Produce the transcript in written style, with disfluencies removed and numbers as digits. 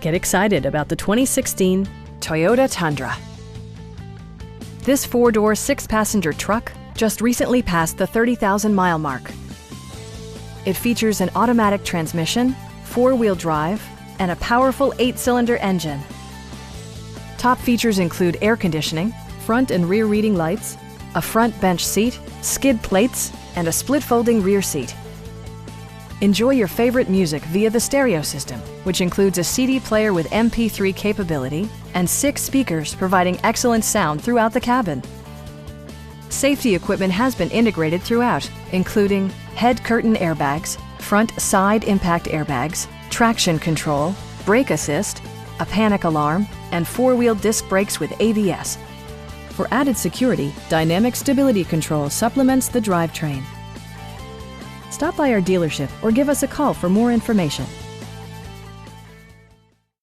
Get excited about the 2016 Toyota Tundra. This four-door, six-passenger truck just recently passed the 30,000-mile mark. It features an automatic transmission, four-wheel drive, and a powerful eight-cylinder engine. Top features include air conditioning, front and rear reading lights, a front bench seat, skid plates, and a split-folding rear seat. Enjoy your favorite music via the stereo system, which includes a CD player with MP3 capability and 6 speakers providing excellent sound throughout the cabin. Safety equipment has been integrated throughout, including head curtain airbags, front side impact airbags, traction control, brake assist, a panic alarm, and four-wheel disc brakes with ABS. For added security, dynamic stability control supplements the drivetrain. Stop by our dealership or give us a call for more information.